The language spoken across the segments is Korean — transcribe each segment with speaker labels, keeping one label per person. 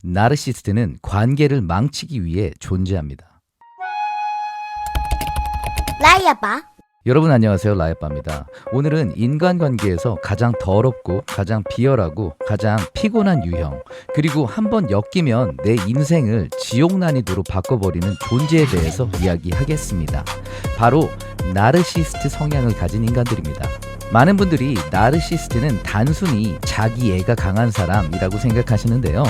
Speaker 1: 나르시스트는 관계를 망치기 위해 존재합니다.
Speaker 2: 라이아빠.
Speaker 1: 여러분 안녕하세요. 라이아빠입니다. 오늘은 인간관계에서 가장 더럽고 가장 비열하고 가장 피곤한 유형, 그리고 한번 엮이면 내 인생을 지옥 난이도로 바꿔버리는 존재에 대해서 이야기하겠습니다. 바로 나르시스트 성향을 가진 인간들입니다. 많은 분들이 나르시스트는 단순히 자기 애가 강한 사람이라고 생각하시는데요.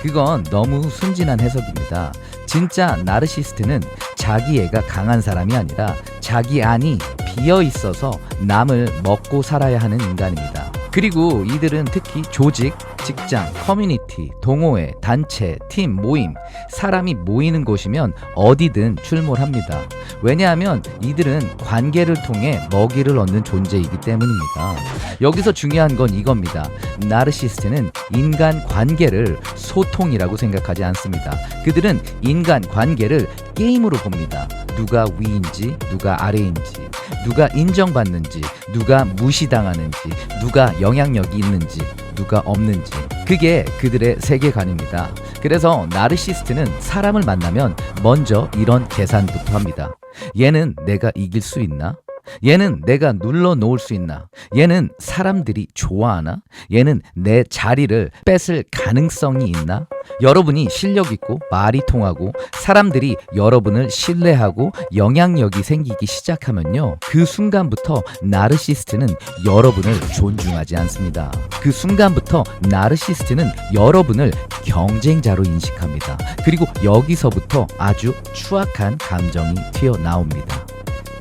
Speaker 1: 그건 너무 순진한 해석입니다. 진짜 나르시스트는 자기 애가 강한 사람이 아니라 자기 안이 비어 있어서 남을 먹고 살아야 하는 인간입니다. 그리고 이들은 특히 조직, 직장, 커뮤니티, 동호회, 단체, 팀, 모임, 사람이 모이는 곳이면 어디든 출몰합니다. 왜냐하면 이들은 관계를 통해 먹이를 얻는 존재이기 때문입니다. 여기서 중요한 건 이겁니다. 나르시스트는 인간 관계를 소통이라고 생각하지 않습니다. 그들은 인간 관계를 게임으로 봅니다. 누가 위인지, 누가 아래인지, 누가 인정받는지, 누가 무시당하는지, 누가 영향력이 있는지, 누가 없는지. 그게 그들의 세계관입니다. 그래서 나르시스트는 사람을 만나면 먼저 이런 계산부터 합니다. 얘는 내가 이길 수 있나? 얘는 내가 눌러놓을 수 있나? 얘는 사람들이 좋아하나? 얘는 내 자리를 뺏을 가능성이 있나? 여러분이 실력 있고 말이 통하고 사람들이 여러분을 신뢰하고 영향력이 생기기 시작하면요, 그 순간부터 나르시스트는 여러분을 존중하지 않습니다. 그 순간부터 나르시스트는 여러분을 경쟁자로 인식합니다. 그리고 여기서부터 아주 추악한 감정이 튀어나옵니다.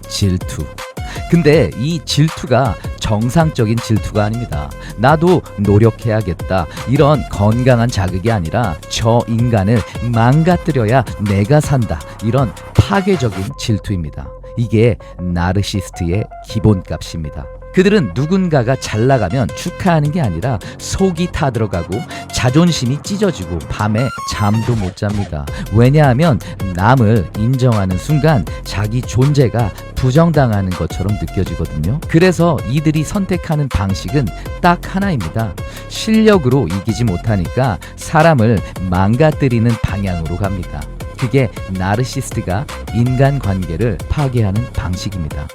Speaker 1: 질투. 근데 이 질투가 정상적인 질투가 아닙니다. 나도 노력해야겠다, 이런 건강한 자극이 아니라 저 인간을 망가뜨려야 내가 산다, 이런 파괴적인 질투입니다. 이게 나르시스트의 기본값입니다. 그들은 누군가가 잘 나가면 축하하는 게 아니라 속이 타들어가고 자존심이 찢어지고 밤에 잠도 못 잡니다. 왜냐하면 남을 인정하는 순간 자기 존재가 부정당하는 것처럼 느껴지거든요. 그래서 이들이 선택하는 방식은 딱 하나입니다. 실력으로 이기지 못하니까 사람을 망가뜨리는 방향으로 갑니다. 그게 나르시스트가 인간관계를 파괴하는 방식입니다.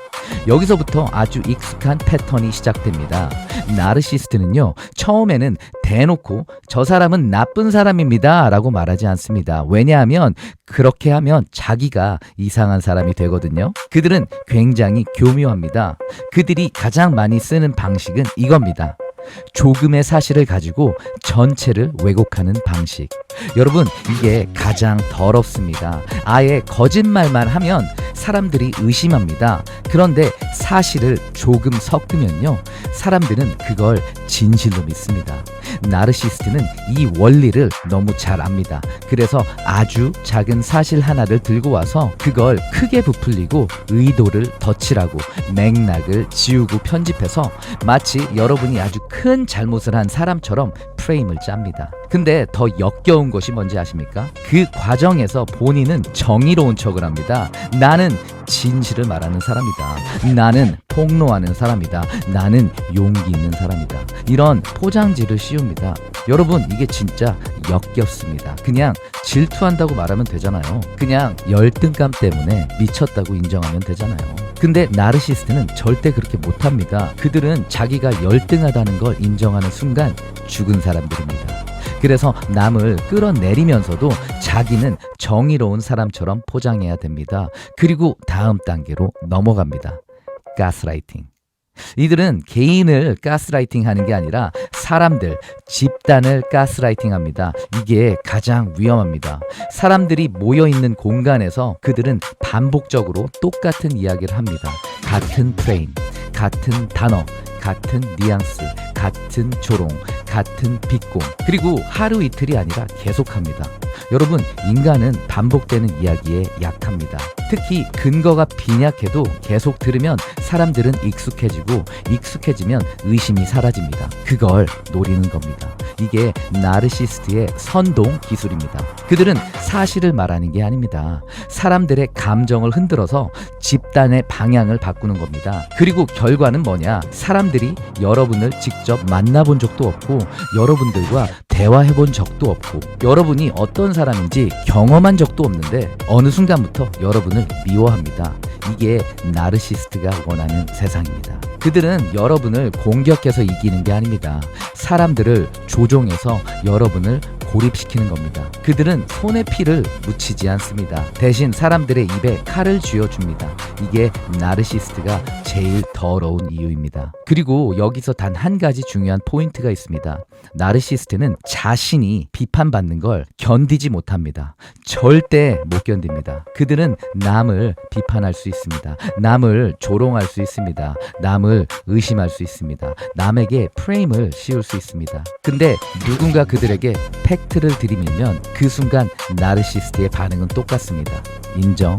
Speaker 1: 여기서부터 아주 익숙한 패턴이 시작됩니다. 나르시스트는요, 처음에는 대놓고 저 사람은 나쁜 사람입니다 라고 말하지 않습니다. 왜냐하면 그렇게 하면 자기가 이상한 사람이 되거든요. 그들은 굉장히 교묘합니다. 그들이 가장 많이 쓰는 방식은 이겁니다. 조금의 사실을 가지고 전체를 왜곡하는 방식. 여러분, 이게 가장 더럽습니다. 아예 거짓말만 하면 사람들이 의심합니다. 그런데 사실을 조금 섞으면요, 사람들은 그걸 진실로 믿습니다. 나르시스트는 이 원리를 너무 잘 압니다. 그래서 아주 작은 사실 하나를 들고 와서 그걸 크게 부풀리고 의도를 덧칠하고 맥락을 지우고 편집해서 마치 여러분이 아주 큰 잘못을 한 사람처럼 프레임을 짭니다. 근데 더 역겨운 것이 뭔지 아십니까? 그 과정에서 본인은 정의로운 척을 합니다. 나는 진실을 말하는 사람이다. 나는 폭로하는 사람이다. 나는 용기 있는 사람이다. 이런 포장지를 씌웁니다. 여러분, 이게 진짜 역겹습니다. 그냥 질투한다고 말하면 되잖아요. 그냥 열등감 때문에 미쳤다고 인정하면 되잖아요. 근데 나르시스트는 절대 그렇게 못합니다. 그들은 자기가 열등하다는 걸 인정하는 순간 죽은 사람들입니다. 그래서 남을 끌어내리면서도 자기는 정의로운 사람처럼 포장해야 됩니다. 그리고 다음 단계로 넘어갑니다. 가스라이팅. 이들은 개인을 가스라이팅 하는 게 아니라 사람들, 집단을 가스라이팅 합니다. 이게 가장 위험합니다. 사람들이 모여있는 공간에서 그들은 반복적으로 똑같은 이야기를 합니다. 같은 프레임, 같은 단어, 같은 뉘앙스, 같은 조롱, 같은 빗공. 그리고 하루 이틀이 아니라 계속합니다. 여러분, 인간은 반복되는 이야기에 약합니다. 특히 근거가 빈약해도 계속 들으면 사람들은 익숙해지면 의심이 사라집니다. 그걸 노리는 겁니다. 이게 나르시스트의 선동 기술입니다. 그들은 사실을 말하는 게 아닙니다. 사람들의 감정을 흔들어서 집단의 방향을 바꾸는 겁니다. 그리고 결과는 뭐냐? 사람들이 여러분을 직접 만나본 적도 없고 여러분들과 대화해본 적도 없고 여러분이 어떤 사람인지 경험한 적도 없는데 어느 순간부터 여러분을 미워합니다. 이게 나르시스트가 원하는 세상입니다. 그들은 여러분을 공격해서 이기는 게 아닙니다. 사람들을 조종해서 여러분을 고립시키는 겁니다. 그들은 손에 피를 묻히지 않습니다. 대신 사람들의 입에 칼을 쥐어줍니다. 이게 나르시스트가 제일 더러운 이유입니다. 그리고 여기서 단 한 가지 중요한 포인트가 있습니다. 나르시스트는 자신이 비판받는 걸 견디지 못합니다. 절대 못 견딥니다. 그들은 남을 비판할 수 있습니다. 남을 조롱할 수 있습니다. 남을 의심할 수 있습니다. 남에게 프레임을 씌울 수 있습니다. 근데 누군가 그들에게 팩트를 들이밀면 그 순간 나르시스트의 반응은 똑같습니다. 인정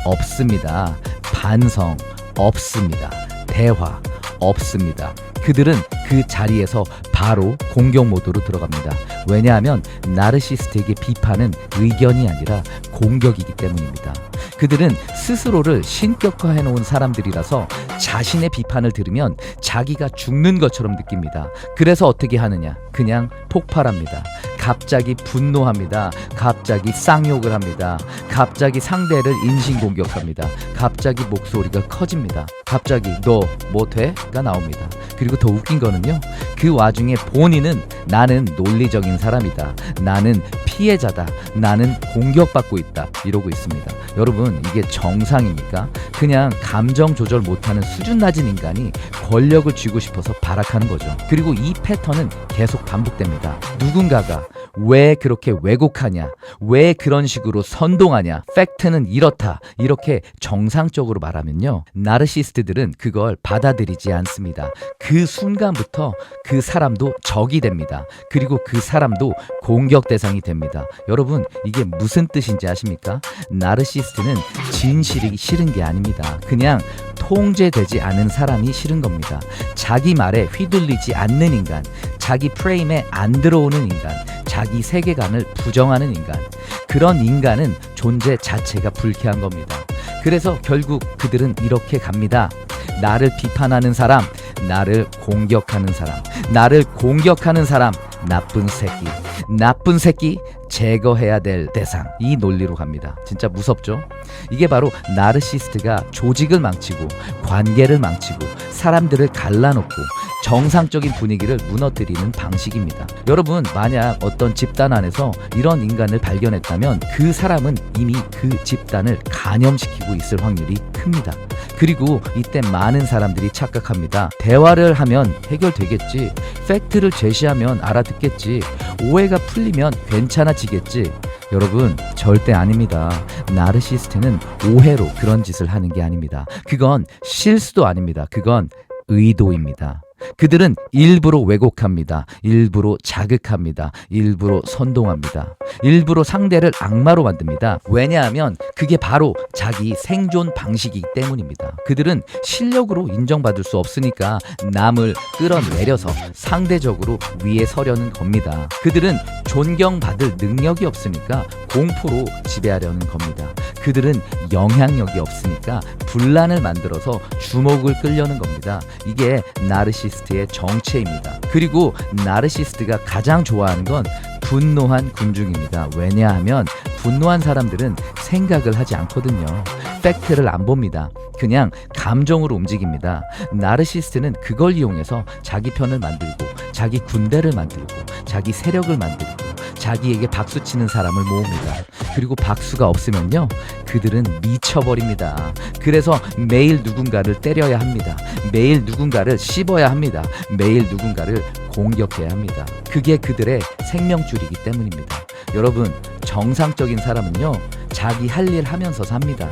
Speaker 1: 없습니다. 반성 없습니다. 대화 없습니다. 그들은 그 자리에서 바로 공격 모드로 들어갑니다. 왜냐하면 나르시스트에게 비판은 의견이 아니라 공격이기 때문입니다. 그들은 스스로를 신격화해 놓은 사람들이라서 자신의 비판을 들으면 자기가 죽는 것처럼 느낍니다. 그래서 어떻게 하느냐? 그냥 폭발합니다. 갑자기 분노합니다. 갑자기 쌍욕을 합니다. 갑자기 상대를 인신공격합니다. 갑자기 목소리가 커집니다. 갑자기 너 뭐 돼?가 나옵니다. 그리고 더 웃긴 거는요, 그 와중에 본인은 나는 논리적인 사람이다, 나는 피해자다, 나는 공격받고 있다 이러고 있습니다. 여러분, 이게 정상입니까? 그냥 감정 조절 못하는 수준 낮은 인간이 권력을 쥐고 싶어서 발악하는 거죠. 그리고 이 패턴은 계속 반복됩니다. 누군가가 왜 그렇게 왜곡하냐, 왜 그런 식으로 선동하냐, 팩트는 이렇다, 이렇게 정상적으로 말하면요, 나르시스트들은 그걸 받아들이지 않습니다. 그 순간부터 그 사람도 적이 됩니다. 그리고 그 사람도 공격 대상이 됩니다. 여러분, 이게 무슨 뜻인지 아십니까? 나르시스트는 진실이 싫은 게 아닙니다. 그냥 통제되지 않은 사람이 싫은 겁니다. 자기 말에 휘둘리지 않는 인간, 자기 프레임에 안 들어오는 인간, 자기 세계관을 부정하는 인간, 그런 인간은 존재 자체가 불쾌한 겁니다. 그래서 결국 그들은 이렇게 갑니다. 나를 비판하는 사람, 나를 공격하는 사람, 나를 공격하는 사람, 나쁜 새끼, 나쁜 새끼, 제거해야 될 대상, 이 논리로 갑니다. 진짜 무섭죠? 이게 바로 나르시스트가 조직을 망치고 관계를 망치고 사람들을 갈라놓고 정상적인 분위기를 무너뜨리는 방식입니다. 여러분, 만약 어떤 집단 안에서 이런 인간을 발견했다면 그 사람은 이미 그 집단을 간염시키고 있을 확률이 큽니다. 그리고 이때 많은 사람들이 착각합니다. 대화를 하면 해결되겠지, 팩트를 제시하면 알아듣겠지, 오해가 풀리면 괜찮아지겠지. 여러분, 절대 아닙니다. 나르시스트는 오해로 그런 짓을 하는 게 아닙니다. 그건 실수도 아닙니다. 그건 의도입니다. 그들은 일부러 왜곡합니다. 일부러 자극합니다. 일부러 선동합니다. 일부러 상대를 악마로 만듭니다. 왜냐하면 그게 바로 자기 생존 방식이기 때문입니다. 그들은 실력으로 인정받을 수 없으니까 남을 끌어내려서 상대적으로 위에 서려는 겁니다. 그들은 존경받을 능력이 없으니까 공포로 지배하려는 겁니다. 그들은 영향력이 없으니까 분란을 만들어서 주목을 끌려는 겁니다. 이게 나르시스트의 정체입니다. 그리고 나르시스트가 가장 좋아하는 건 분노한 군중입니다. 왜냐하면 분노한 사람들은 생각을 하지 않거든요. 팩트를 안 봅니다. 그냥 감정으로 움직입니다. 나르시스트는 그걸 이용해서 자기 편을 만들고 자기 군대를 만들고 자기 세력을 만들고 자기에게 박수치는 사람을 모읍니다. 그리고 박수가 없으면요, 그들은 미쳐버립니다. 그래서 매일 누군가를 때려야 합니다. 매일 누군가를 씹어야 합니다. 매일 누군가를 공격해야 합니다. 그게 그들의 생명줄이기 때문입니다. 여러분, 정상적인 사람은요, 자기 할 일 하면서 삽니다.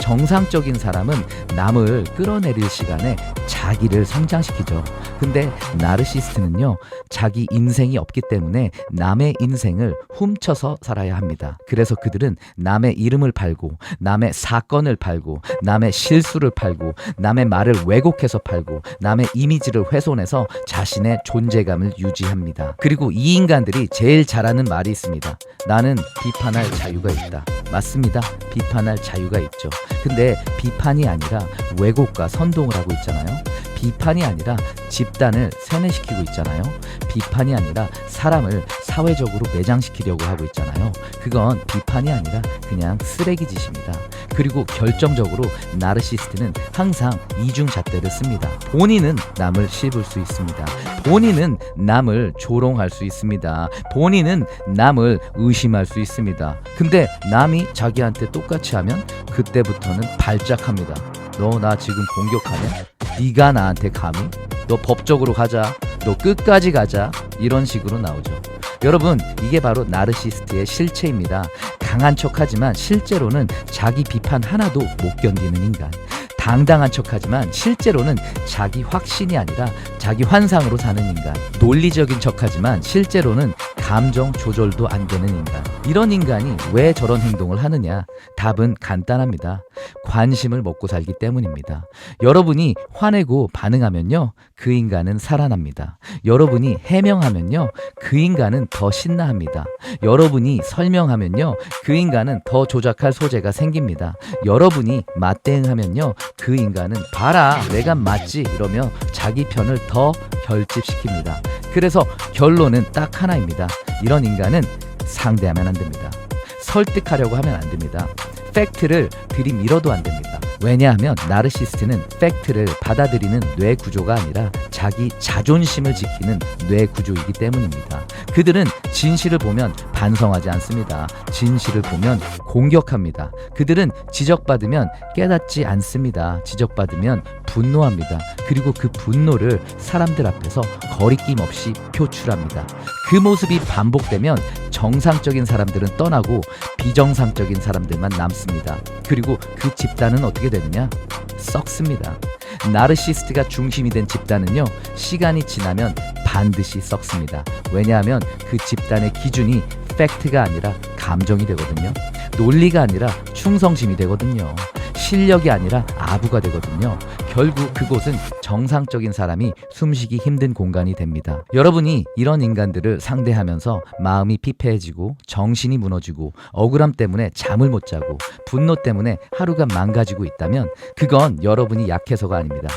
Speaker 1: 정상적인 사람은 남을 끌어내릴 시간에 자기를 성장시키죠. 근데 나르시스트는요, 자기 인생이 없기 때문에 남의 인생을 훔쳐서 살아야 합니다. 그래서 그들은 남의 이름을 팔고, 남의 사건을 팔고, 남의 실수를 팔고, 남의 말을 왜곡해서 팔고, 남의 이미지를 훼손해서 자신의 존재감을 유지합니다. 그리고 이 인간들이 제일 잘하는 말이 있습니다. 나는 비판할 자유가 있다. 맞습니다. 비판할 자유가 있죠. 근데 비판이 아니라 왜곡과 선동을 하고 있잖아요. 비판이 아니라 집단을 세뇌시키고 있잖아요. 비판이 아니라 사람을 사회적으로 매장시키려고 하고 있잖아요. 그건 비판이 아니라 그냥 쓰레기 짓입니다. 그리고 결정적으로 나르시스트는 항상 이중잣대를 씁니다. 본인은 남을 씹을 수 있습니다. 본인은 남을 조롱할 수 있습니다. 본인은 남을 의심할 수 있습니다. 근데 남이 자기한테 똑같이 하면 그때부터는 발작합니다. 너 나 지금 공격하냐? 네가 나한테 감히? 너 법적으로 가자. 너 끝까지 가자. 이런 식으로 나오죠. 여러분, 이게 바로 나르시스트의 실체입니다. 강한 척하지만 실제로는 자기 비판 하나도 못 견디는 인간. 당당한 척하지만 실제로는 자기 확신이 아니라 자기 환상으로 사는 인간. 논리적인 척하지만 실제로는 감정 조절도 안 되는 인간. 이런 인간이 왜 저런 행동을 하느냐? 답은 간단합니다. 관심을 먹고 살기 때문입니다. 여러분이 화내고 반응하면요, 그 인간은 살아납니다. 여러분이 해명하면요, 그 인간은 더 신나합니다. 여러분이 설명하면요, 그 인간은 더 조작할 소재가 생깁니다. 여러분이 맞대응하면요, 그 인간은 봐라 내가 맞지 이러며 자기 편을 더 결집시킵니다. 그래서 결론은 딱 하나입니다. 이런 인간은 상대하면 안 됩니다. 설득하려고 하면 안 됩니다. 팩트를 들이밀어도 안 됩니다. 왜냐하면 나르시스트는 팩트를 받아들이는 뇌 구조가 아니라 자기 자존심을 지키는 뇌 구조이기 때문입니다. 그들은 진실을 보면 반성하지 않습니다. 진실을 보면 공격합니다. 그들은 지적받으면 깨닫지 않습니다. 지적받으면 분노합니다. 그리고 그 분노를 사람들 앞에서 거리낌 없이 표출합니다. 그 모습이 반복되면 정상적인 사람들은 떠나고 비정상적인 사람들만 남습니다. 그리고 그 집단은 어떻게 되느냐? 썩습니다. 나르시스트가 중심이 된 집단은요, 시간이 지나면 반드시 썩습니다. 왜냐하면 그 집단의 기준이 팩트가 아니라 감정이 되거든요. 논리가 아니라 충성심이 되거든요. 실력이 아니라 아부가 되거든요. 결국 그곳은 정상적인 사람이 숨쉬기 힘든 공간이 됩니다. 여러분이 이런 인간들을 상대하면서 마음이 피폐해지고 정신이 무너지고 억울함 때문에 잠을 못 자고 분노 때문에 하루가 망가지고 있다면 그건 여러분이 약해서가 아닙니다.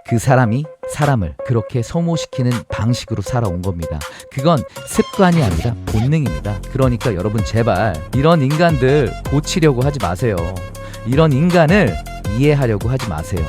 Speaker 1: 그 사람이 사람을 그렇게 소모시키는 방식으로 살아온 겁니다. 그건 습관이 아니라 본능입니다. 그러니까 여러분 제발 이런 인간들 고치려고 하지 마세요. 이런 인간을 이해하려고 하지 마세요.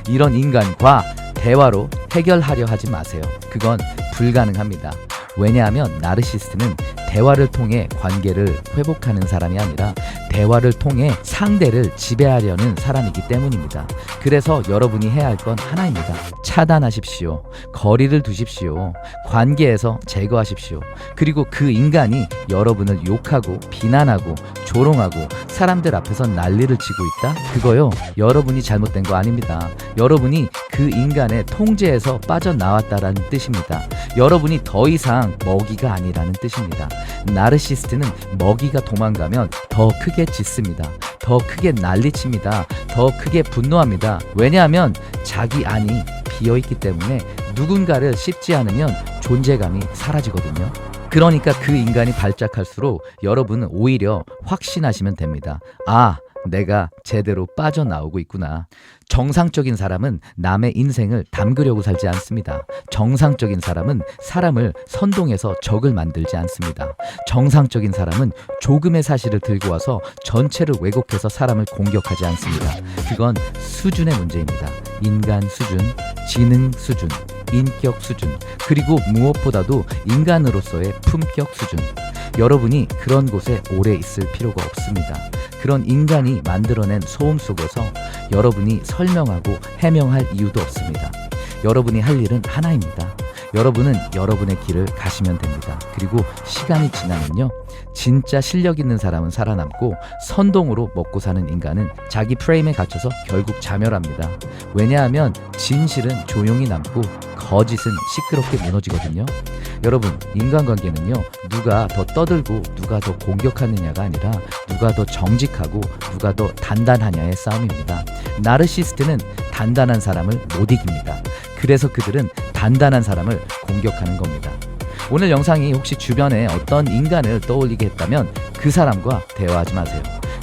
Speaker 1: 이런 인간과 대화로 해결하려 하지 마세요. 그건 불가능합니다. 왜냐하면 나르시스트는 대화를 통해 관계를 회복하는 사람이 아니라 대화를 통해 상대를 지배하려는 사람이기 때문입니다. 그래서 여러분이 해야 할 건 하나입니다. 차단하십시오. 거리를 두십시오. 관계에서 제거하십시오. 그리고 그 인간이 여러분을 욕하고 비난하고 조롱하고 사람들 앞에서 난리를 치고 있다? 그거요, 여러분이 잘못된 거 아닙니다. 여러분이 그 인간의 통제에서 빠져나왔다라는 뜻입니다. 여러분이 더 이상 먹이가 아니라는 뜻입니다. 나르시스트는 먹이가 도망가면 더 크게 짖습니다. 더 크게 난리칩니다. 더 크게 분노합니다. 왜냐하면 자기 안이 비어있기 때문에 누군가를 씹지 않으면 존재감이 사라지거든요. 그러니까 그 인간이 발작할수록 여러분은 오히려 확신하시면 됩니다. 아, 내가 제대로 빠져나오고 있구나. 정상적인 사람은 남의 인생을 담그려고 살지 않습니다. 정상적인 사람은 사람을 선동해서 적을 만들지 않습니다. 정상적인 사람은 조금의 사실을 들고 와서 전체를 왜곡해서 사람을 공격하지 않습니다. 그건 수준의 문제입니다. 인간 수준, 지능 수준, 인격 수준, 그리고 무엇보다도 인간으로서의 품격 수준. 여러분이 그런 곳에 오래 있을 필요가 없습니다. 그런 인간이 만들어낸 소음 속에서 여러분이 설명하고 해명할 이유도 없습니다. 여러분이 할 일은 하나입니다. 여러분은 여러분의 길을 가시면 됩니다. 그리고 시간이 지나면요, 진짜 실력 있는 사람은 살아남고 선동으로 먹고 사는 인간은 자기 프레임에 갇혀서 결국 자멸합니다. 왜냐하면 진실은 조용히 남고 거짓은 시끄럽게 무너지거든요. 여러분, 인간관계는요, 누가 더 떠들고 누가 더 공격하느냐가 아니라 누가 더 정직하고 누가 더 단단하냐의 싸움입니다. 나르시스트는 단단한 사람을 못 이깁니다. 그래서 그들은 단단한 사람을 공격하는 겁니다. 오늘 영상이 혹시 주변에 어떤 인간을 떠올리게 했다면 그 사람과 대화하지 마세요.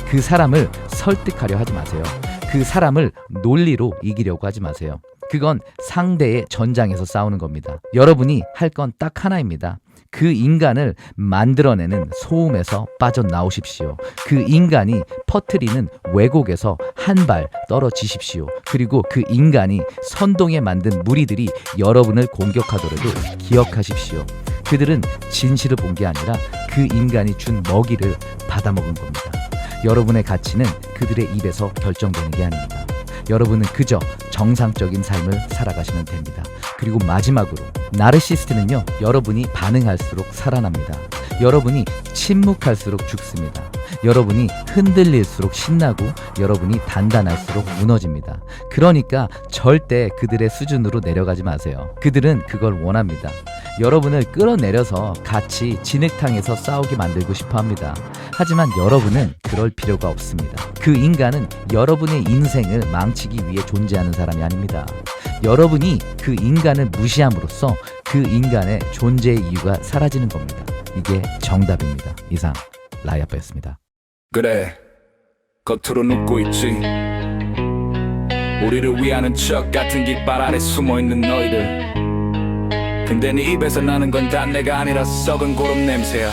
Speaker 1: 그 사람을 설득하려 하지 마세요. 그 사람을 논리로 이기려고 하지 마세요. 그건 상대의 전장에서 싸우는 겁니다. 여러분이 할 건 딱 하나입니다. 그 인간을 만들어내는 소음에서 빠져나오십시오. 그 인간이 퍼뜨리는 왜곡에서 한 발 떨어지십시오. 그리고 그 인간이 선동에 만든 무리들이 여러분을 공격하더라도 기억하십시오. 그들은 진실을 본 게 아니라 그 인간이 준 먹이를 받아먹은 겁니다. 여러분의 가치는 그들의 입에서 결정되는 게 아닙니다. 여러분은 그저 정상적인 삶을 살아가시면 됩니다. 그리고 마지막으로, 나르시스트는요, 여러분이 반응할수록 살아납니다. 여러분이 침묵할수록 죽습니다. 여러분이 흔들릴수록 신나고 여러분이 단단할수록 무너집니다. 그러니까 절대 그들의 수준으로 내려가지 마세요. 그들은 그걸 원합니다. 여러분을 끌어내려서 같이 진흙탕에서 싸우게 만들고 싶어 합니다. 하지만 여러분은 그럴 필요가 없습니다. 그 인간은 여러분의 인생을 망치기 위해 존재하는 사람이 아닙니다. 여러분이 그 인간을 무시함으로써 그 인간의 존재의 이유가 사라지는 겁니다. 이게 정답입니다. 이상 라이아빠였습니다.
Speaker 2: 그래, 겉으로 웃고 있지. 우리를 위하는 척 같은 깃발 아래 숨어있는 너희들. 근데 네 입에서 나는 건 단 내가 아니라 썩은 고름 냄새야.